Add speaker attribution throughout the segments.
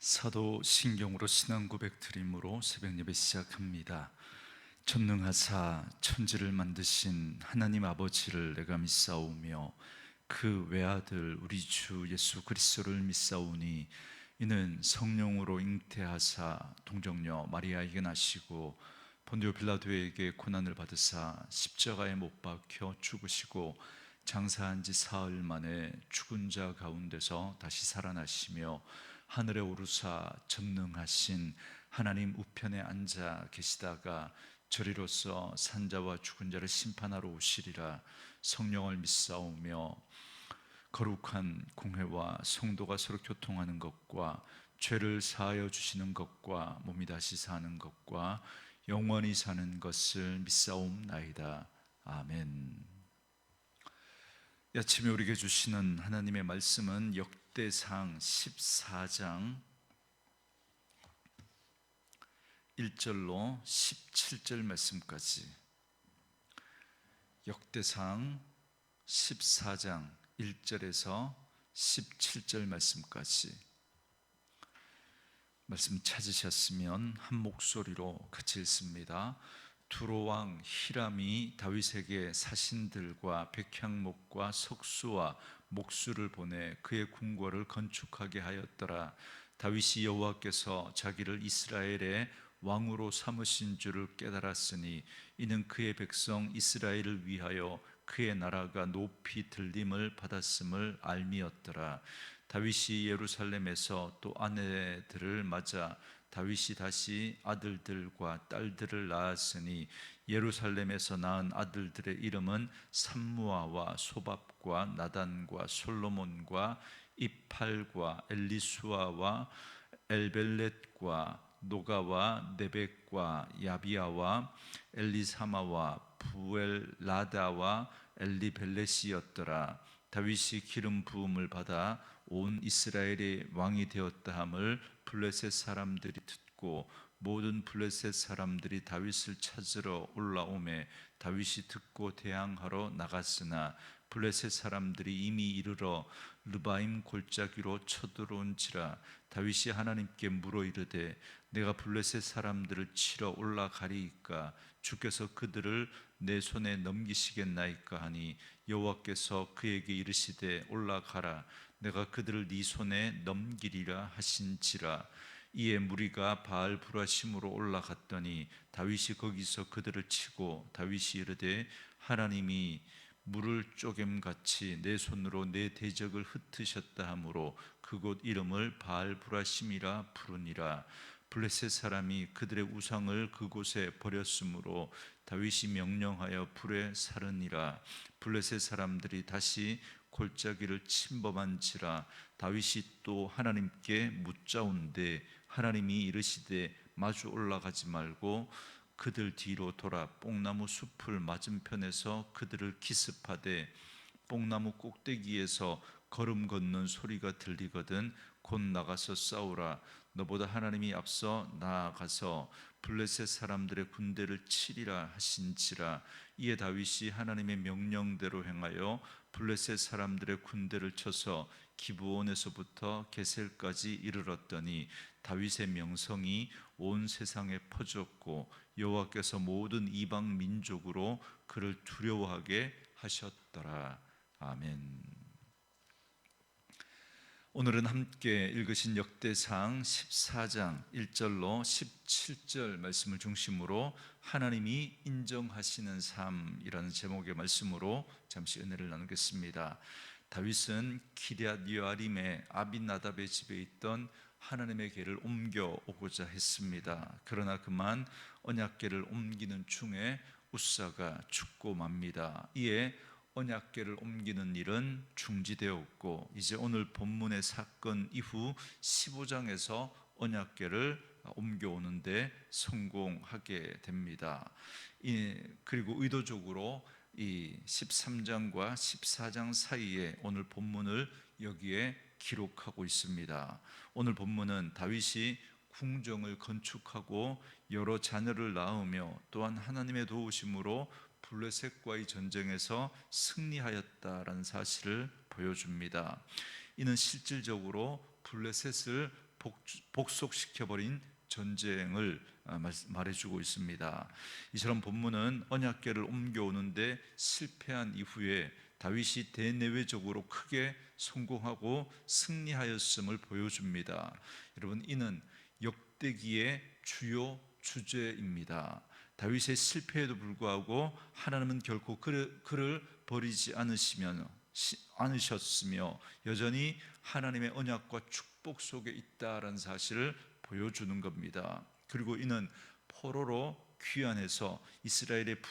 Speaker 1: 사도 신경으로 신앙 고백 드림으로 새벽 예배 시작합니다. 전능하사 천지를 만드신 하나님 아버지를 내가 믿사오며 그 외아들 우리 주 예수 그리스도를 믿사오니 이는 성령으로 잉태하사 동정녀 마리아에게 나시고 본디오 빌라도에게 고난을 받으사 십자가에 못 박혀 죽으시고 장사한 지 사흘 만에 죽은 자 가운데서 다시 살아나시며 하늘에 오르사 전능하신 하나님 우편에 앉아 계시다가 저리로서 산자와 죽은 자를 심판하러 오시리라. 성령을 믿사오며 거룩한 공회와 성도가 서로 교통하는 것과 죄를 사하여 주시는 것과 몸이 다시 사는 것과 영원히 사는 것을 믿사옵나이다. 아멘. 이 아침에 우리에게 주시는 하나님의 말씀은 역대상 14장 1절로 17절 말씀까지. 역대상 14장 1절에서 17절 말씀까지. 말씀 찾으셨으면 한 목소리로 같이 읽습니다. 두로왕 히람이 다윗에게 사신들과 백향목과 석수와 목수를 보내 그의 궁궐을 건축하게 하였더라. 다윗이 여호와께서 자기를 이스라엘의 왕으로 삼으신 줄을 깨달았으니 이는 그의 백성 이스라엘을 위하여 그의 나라가 높이 들림을 받았음을 알미었더라. 다윗이 예루살렘에서 또 아내들을 맞아 다윗이 다시 아들들과 딸들을 낳았으니 예루살렘에서 낳은 아들들의 이름은 삼무아와 소밥과 나단과 솔로몬과 이팔과 엘리수아와 엘벨렛과 노가와 네벡과 야비아와 엘리사마와 부엘라다와 엘리벨렛이었더라. 다윗이 기름 부음을 받아 온 이스라엘의 왕이 되었다 함을 블레셋 사람들이 듣고 모든 블레셋 사람들이 다윗을 찾으러 올라오매 다윗이 듣고 대항하러 나갔으나 블레셋 사람들이 이미 이르러 르바임 골짜기로 쳐들어온지라. 다윗이 하나님께 물어 이르되 내가 블레셋 사람들을 치러 올라가리이까 주께서 그들을 내 손에 넘기시겠나이까 하니 여호와께서 그에게 이르시되 올라가라 내가 그들을 네 손에 넘기리라 하신지라. 이에 무리가 바알 브라심으로 올라갔더니 다윗이 거기서 그들을 치고 다윗이 이르되 하나님이 물을 쪼갰같이 내 손으로 내 대적을 흩으셨다 하므로 그곳 이름을 바알 브라심이라 부르니라. 블레셋 사람이 그들의 우상을 그곳에 버렸으므로 다윗이 명령하여 불에 사르니라. 블레셋 사람들이 다시 골짜기를 침범한지라. 다윗이 또 하나님께 묻자온대 하나님이 이르시되 마주 올라가지 말고 그들 뒤로 돌아 뽕나무 숲을 맞은편에서 그들을 기습하되 뽕나무 꼭대기에서 걸음 걷는 소리가 들리거든 곧 나가서 싸우라. 너보다 하나님이 앞서 나아가서 블레셋 사람들의 군대를 치리라 하신지라. 이에 다윗이 하나님의 명령대로 행하여 블레셋 사람들의 군대를 쳐서 기브온에서부터 게셀까지 이르렀더니 다윗의 명성이 온 세상에 퍼졌고 여호와께서 모든 이방 민족으로 그를 두려워하게 하셨더라. 아멘. 오늘은 함께 읽으신 역대상 14장 1절로 17절 말씀을 중심으로 하나님이 인정하시는 삶이라는 제목의 말씀으로 잠시 은혜를 나누겠습니다. 다윗은 기럇 여아림의 아비나답의 집에 있던 하나님의 궤를 옮겨오고자 했습니다. 그러나 그만 언약궤를 옮기는 중에 우사가 죽고 맙니다. 이에 언약궤를 옮기는 일은 중지되었고 이제 오늘 본문의 사건 이후 15장에서 언약궤를 옮겨오는데 성공하게 됩니다. 그리고 의도적으로 이 13장과 14장 사이에 오늘 본문을 여기에 기록하고 있습니다. 오늘 본문은 다윗이 궁정을 건축하고 여러 자녀를 낳으며 또한 하나님의 도우심으로 블레셋과의 전쟁에서 승리하였다라는 사실을 보여줍니다. 이는 실질적으로 블레셋을 복속시켜버린 전쟁을 말해주고 있습니다. 이처럼 본문은 언약궤를 옮겨오는데 실패한 이후에 다윗이 대내외적으로 크게 성공하고 승리하였음을 보여줍니다. 여러분, 이는 역대기의 주요 주제입니다. 다윗의 실패에도 불구하고 하나님은 결코 그를 버리지 않으셨으며 여전히 하나님의 언약과 축복 속에 있다라는 사실을 보여주는 겁니다. 그리고 이는 포로로 귀환해서 이스라엘의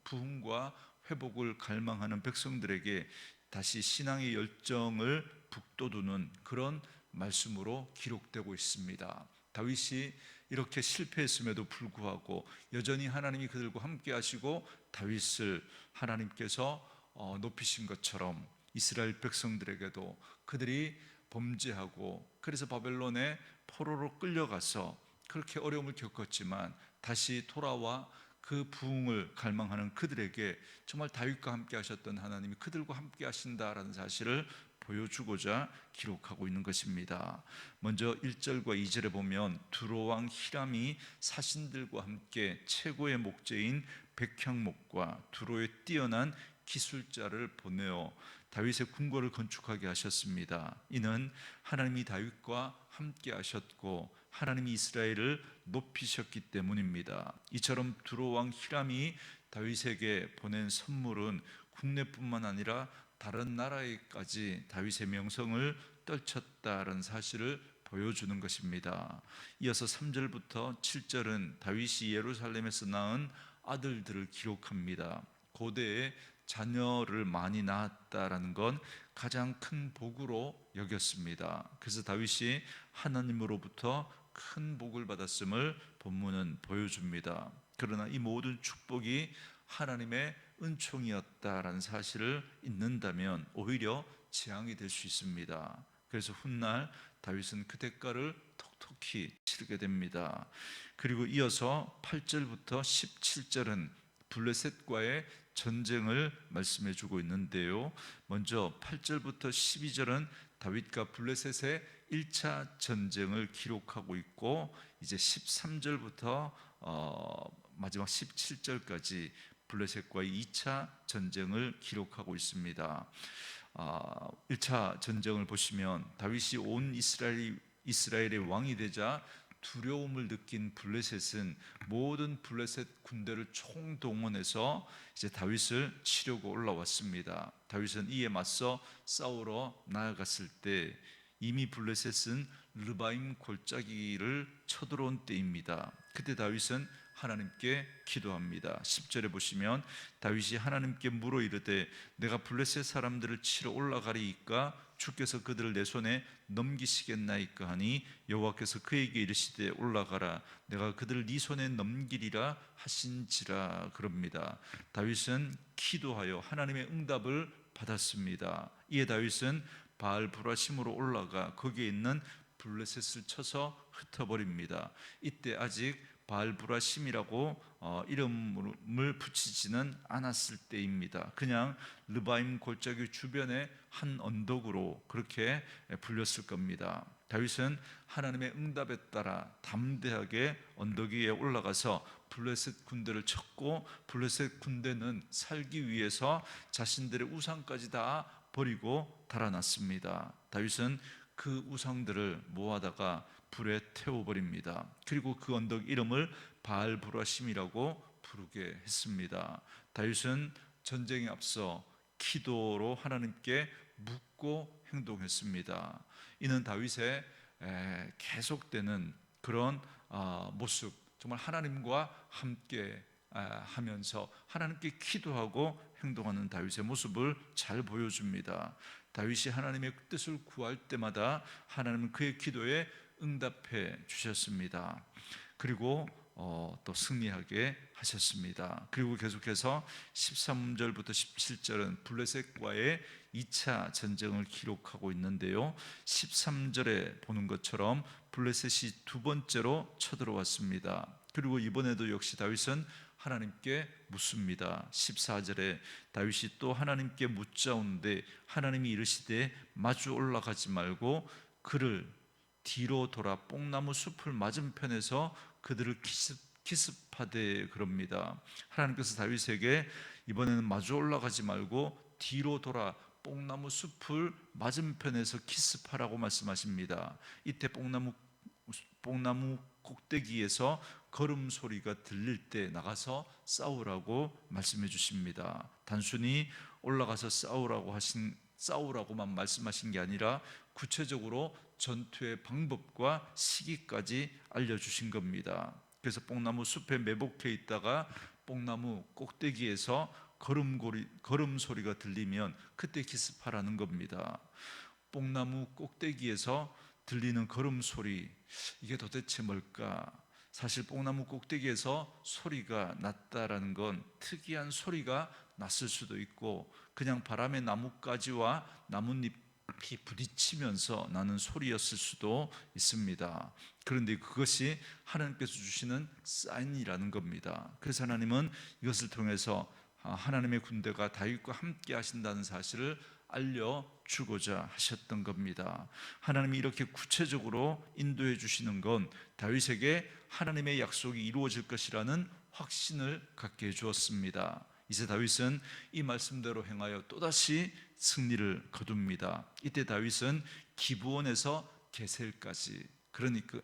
Speaker 1: 부흥과 회복을 갈망하는 백성들에게 다시 신앙의 열정을 북돋우는 그런 말씀으로 기록되고 있습니다. 다윗이 이렇게 실패했음에도 불구하고 여전히 하나님이 그들과 함께 하시고 다윗을 하나님께서 높이신 것처럼 이스라엘 백성들에게도 그들이 범죄하고 그래서 바벨론의 포로로 끌려가서 그렇게 어려움을 겪었지만 다시 돌아와 그 부흥을 갈망하는 그들에게 정말 다윗과 함께 하셨던 하나님이 그들과 함께 하신다라는 사실을 보여주고자 기록하고 있는 것입니다. 먼저 1절과 2절에 보면 두로왕 히람이 사신들과 함께 최고의 목재인 백향목과 두로의 뛰어난 기술자를 보내어 다윗의 궁궐을 건축하게 하셨습니다. 이는 하나님이 다윗과 함께 하셨고 하나님이 이스라엘을 높이셨기 때문입니다. 이처럼 두로왕 히람이 다윗에게 보낸 선물은 국내뿐만 아니라 다른 나라에까지 다윗의 명성을 떨쳤다는 사실을 보여주는 것입니다. 이어서 3절부터 7절은 다윗이 예루살렘에서 낳은 아들들을 기록합니다. 고대에 자녀를 많이 낳았다라는 건 가장 큰 복으로 여겼습니다. 그래서 다윗이 하나님으로부터 큰 복을 받았음을 본문은 보여줍니다. 그러나 이 모든 축복이 하나님의 은총이었다라는 사실을 잊는다면 오히려 재앙이 될 수 있습니다. 그래서 훗날 다윗은 그 대가를 톡톡히 치르게 됩니다. 그리고 이어서 8절부터 17절은 블레셋과의 전쟁을 말씀해 주고 있는데요. 먼저 8절부터 12절은 다윗과 블레셋의 1차 전쟁을 기록하고 있고 이제 13절부터 마지막 17절까지 블레셋과의 2차 전쟁을 기록하고 있습니다. 1차 전쟁을 보시면 다윗이 온 이스라엘의 왕이 되자 두려움을 느낀 블레셋은 모든 블레셋 군대를 총동원해서 이제 다윗을 치려고 올라왔습니다. 다윗은 이에 맞서 싸우러 나아갔을 때 이미 블레셋은 르바임 골짜기를 쳐들어온 때입니다. 그때 다윗은 하나님께 기도합니다. 10절에 보시면 다윗이 하나님께 물어 이르되 내가 블레셋 사람들을 치러 올라가리이까 주께서 그들을 내 손에 넘기시겠나이까 하니 여호와께서 그에게 이르시되 올라가라 내가 그들을 네 손에 넘기리라 하신지라 그럽니다. 다윗은 기도하여 하나님의 응답을 받았습니다. 이에 다윗은 바알 브라심으로 올라가 거기에 있는 블레셋을 쳐서 흩어버립니다. 이때 아직 바알브라심이라고 이름을 붙이지는 않았을 때입니다. 그냥 르바임 골짜기 주변의 한 언덕으로 그렇게 불렸을 겁니다. 다윗은 하나님의 응답에 따라 담대하게 언덕 위에 올라가서 블레셋 군대를 쳤고 블레셋 군대는 살기 위해서 자신들의 우상까지 다 버리고 달아났습니다. 다윗은 그 우상들을 모아다가 불에 태워버립니다. 그리고 그 언덕 이름을 바알브라심이라고 부르게 했습니다. 다윗은 전쟁에 앞서 기도로 하나님께 묻고 행동했습니다. 이는 다윗의 계속되는 그런 모습, 정말 하나님과 함께 하면서 하나님께 기도하고 행동하는 다윗의 모습을 잘 보여줍니다. 다윗이 하나님의 뜻을 구할 때마다 하나님은 그의 기도에 응답해 주셨습니다. 그리고 또 승리하게 하셨습니다. 그리고 계속해서 13절부터 17절은 블레셋과의 2차 전쟁을 기록하고 있는데요. 13절에 보는 것처럼 블레셋이 두 번째로 쳐들어왔습니다. 그리고 이번에도 역시 다윗은 하나님께 묻습니다. 14절에 다윗이 또 하나님께 묻자온데 하나님이 이르시되 마주 올라가지 말고 그를 뒤로 돌아 뽕나무 숲을 맞은편에서 그들을 기습하되 그럽니다. 하나님께서 다윗에게 이번에는 마주 올라가지 말고 뒤로 돌아 뽕나무 숲을 맞은편에서 기습하라고 말씀하십니다. 이때 뽕나무 꼭대기에서 걸음 소리가 들릴 때 나가서 싸우라고 말씀해 주십니다. 단순히 올라가서 싸우라고만 말씀하신 게 아니라 구체적으로 전투의 방법과 시기까지 알려주신 겁니다. 그래서 뽕나무 숲에 매복해 있다가 뽕나무 꼭대기에서 걸음 소리가 들리면 그때 기습하라는 겁니다. 뽕나무 꼭대기에서 들리는 걸음 소리, 이게 도대체 뭘까? 사실 뽕나무 꼭대기에서 소리가 났다라는 건 특이한 소리가 났을 수도 있고 그냥 바람의 나뭇가지와 나뭇잎이 부딪히면서 나는 소리였을 수도 있습니다. 그런데 그것이 하나님께서 주시는 사인이라는 겁니다. 그래서 하나님은 이것을 통해서 하나님의 군대가 다윗과 함께 하신다는 사실을 알려주고자 하셨던 겁니다. 하나님이 이렇게 구체적으로 인도해 주시는 건 다윗에게 하나님의 약속이 이루어질 것이라는 확신을 갖게 해 주었습니다. 이제 다윗은 이 말씀대로 행하여 또다시 승리를 거둡니다. 이때 다윗은 기브온에서 게셀까지, 그러니까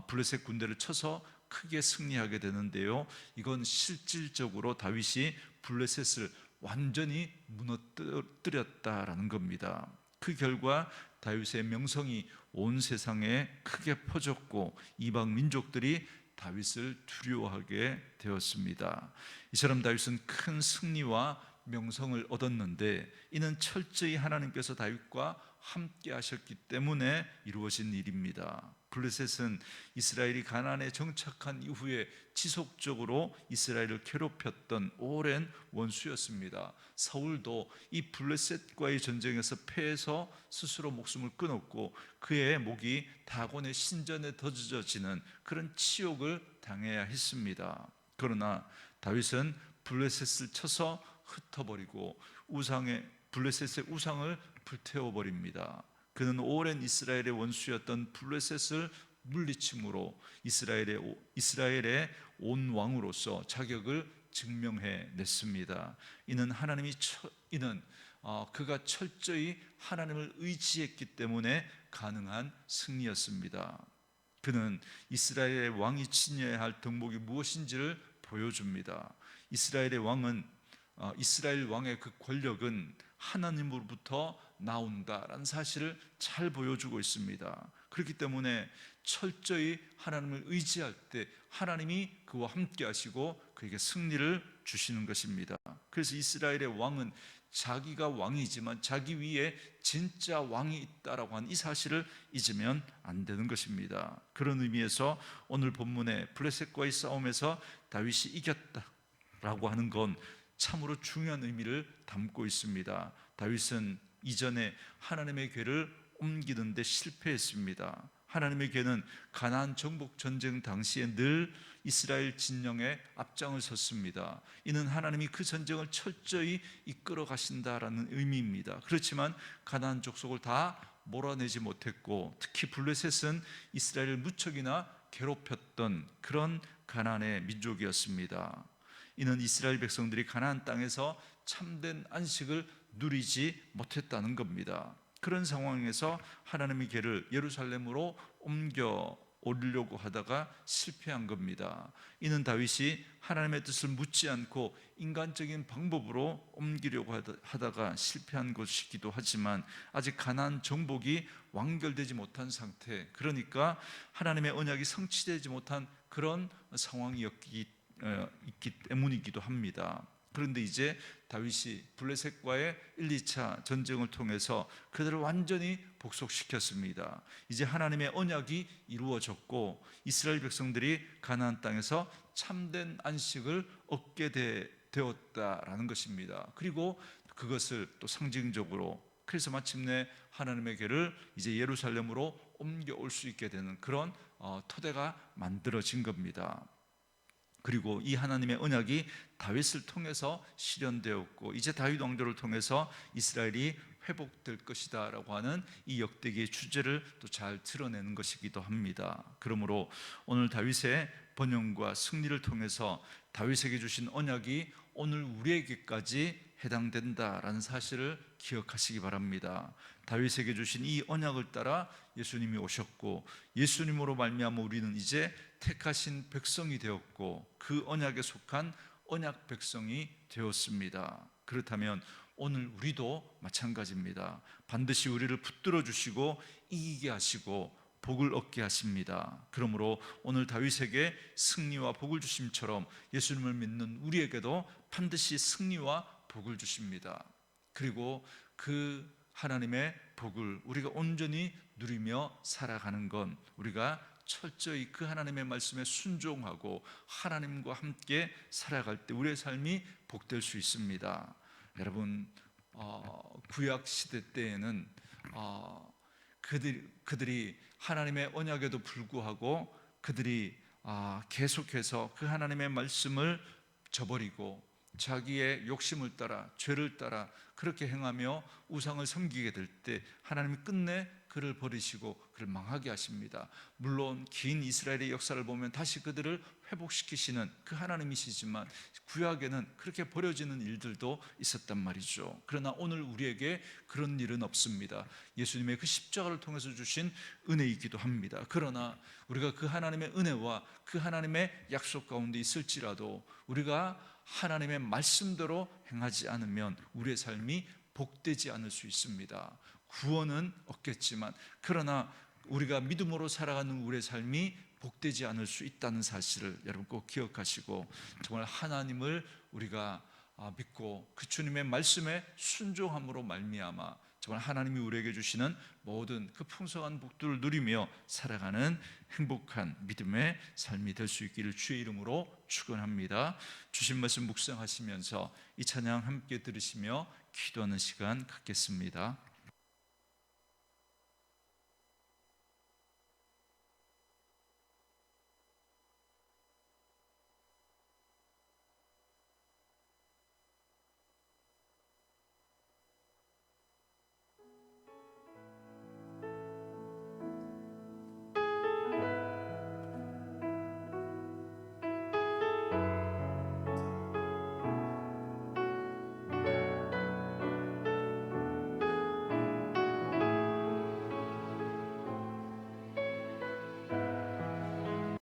Speaker 1: 블레셋 군대를 쳐서 크게 승리하게 되는데요, 이건 실질적으로 다윗이 블레셋을 완전히 무너뜨렸다라는 겁니다. 그 결과 다윗의 명성이 온 세상에 크게 퍼졌고 이방 민족들이 다윗을 두려워하게 되었습니다. 이처럼 다윗은 큰 승리와 명성을 얻었는데 이는 철저히 하나님께서 다윗과 함께 하셨기 때문에 이루어진 일입니다. 블레셋은 이스라엘이 가나안에 정착한 이후에 지속적으로 이스라엘을 괴롭혔던 오랜 원수였습니다. 사울도 이 블레셋과의 전쟁에서 패해서 스스로 목숨을 끊었고 그의 목이 다곤의 신전에 던져지는 그런 치욕을 당해야 했습니다. 그러나 다윗은 블레셋을 쳐서 흩어버리고 블레셋의 우상을 불태워버립니다. 그는 오랜 이스라엘의 원수였던 블레셋을 물리침으로 이스라엘의 온 왕으로서 자격을 증명해냈습니다. 이는 그가 철저히 하나님을 의지했기 때문에 가능한 승리였습니다. 그는 이스라엘의 왕이 지녀야 할 덕목이 무엇인지를 보여줍니다. 이스라엘 왕의 그 권력은 하나님으로부터 나온다라는 사실을 잘 보여주고 있습니다. 그렇기 때문에 철저히 하나님을 의지할 때 하나님이 그와 함께 하시고 그에게 승리를 주시는 것입니다. 그래서 이스라엘의 왕은 자기가 왕이지만 자기 위에 진짜 왕이 있다라고 하는 이 사실을 잊으면 안 되는 것입니다. 그런 의미에서 오늘 본문의 블레셋과의 싸움에서 다윗이 이겼다라고 하는 건 참으로 중요한 의미를 담고 있습니다. 다윗은 이전에 하나님의 궤를 옮기는 데 실패했습니다. 하나님의 궤는 가나안 정복 전쟁 당시에 늘 이스라엘 진영의 앞장을 섰습니다. 이는 하나님이 그 전쟁을 철저히 이끌어 가신다라는 의미입니다. 그렇지만 가나안 족속을 다 몰아내지 못했고 특히 블레셋은 이스라엘을 무척이나 괴롭혔던 그런 가나안의 민족이었습니다. 이는 이스라엘 백성들이 가나안 땅에서 참된 안식을 누리지 못했다는 겁니다. 그런 상황에서 하나님의 궤를 예루살렘으로 옮겨 오려고 하다가 실패한 겁니다. 이는 다윗이 하나님의 뜻을 묻지 않고 인간적인 방법으로 옮기려고 하다가 실패한 것이기도 하지만 아직 가나안 정복이 완결되지 못한 상태, 그러니까 하나님의 언약이 성취되지 못한 그런 상황이었기 때문이기도 합니다. 그런데 이제 다윗이 블레셋과의 1, 2차 전쟁을 통해서 그들을 완전히 복속시켰습니다. 이제 하나님의 언약이 이루어졌고 이스라엘 백성들이 가나안 땅에서 참된 안식을 얻게 되었다라는 것입니다. 그리고 그것을 또 상징적으로 그래서 마침내 하나님의 궤를 이제 예루살렘으로 옮겨올 수 있게 되는 그런 토대가 만들어진 겁니다. 그리고 이 하나님의 언약이 다윗을 통해서 실현되었고 이제 다윗 왕조를 통해서 이스라엘이 회복될 것이다 라고 하는 이 역대기의 주제를 또 잘 드러내는 것이기도 합니다. 그러므로 오늘 다윗의 번영과 승리를 통해서 다윗에게 주신 언약이 오늘 우리에게까지 해당된다라는 사실을 기억하시기 바랍니다. 다윗에게 주신 이 언약을 따라 예수님이 오셨고 예수님으로 말미암아 우리는 이제 택하신 백성이 되었고 그 언약에 속한 언약 백성이 되었습니다. 그렇다면 오늘 우리도 마찬가지입니다. 반드시 우리를 붙들어 주시고 이기게 하시고 복을 얻게 하십니다. 그러므로 오늘 다윗에게 승리와 복을 주심처럼 예수님을 믿는 우리에게도 반드시 승리와 복을 주십니다. 그리고 그 하나님의 복을 우리가 온전히 누리며 살아가는 건 우리가 철저히 그 하나님의 말씀에 순종하고 하나님과 함께 살아갈 때 우리의 삶이 복될 수 있습니다. 여러분, 구약 시대 때에는 그들이 하나님의 언약에도 불구하고 그들이 계속해서 그 하나님의 말씀을 저버리고 자기의 욕심을 따라 죄를 따라 그렇게 행하며 우상을 섬기게 될 때 하나님이 끝내 그를 버리시고 그를 망하게 하십니다. 물론 긴 이스라엘의 역사를 보면 다시 그들을 회복시키시는 그 하나님이시지만 구약에는 그렇게 버려지는 일들도 있었단 말이죠. 그러나 오늘 우리에게 그런 일은 없습니다. 예수님의 그 십자가를 통해서 주신 은혜이기도 합니다. 그러나 우리가 그 하나님의 은혜와 그 하나님의 약속 가운데 있을지라도 우리가 하나님의 말씀대로 행하지 않으면 우리의 삶이 복되지 않을 수 있습니다. 구원은 얻겠지만 그러나 우리가 믿음으로 살아가는 우리의 삶이 복되지 않을 수 있다는 사실을 여러분 꼭 기억하시고 정말 하나님을 우리가 믿고 그 주님의 말씀에 순종함으로 말미암아 정말 하나님이 우리에게 주시는 모든 그 풍성한 복들을 누리며 살아가는 행복한 믿음의 삶이 될 수 있기를 주의 이름으로 축원합니다. 주신 말씀 묵상하시면서 이 찬양 함께 들으시며 기도하는 시간 갖겠습니다.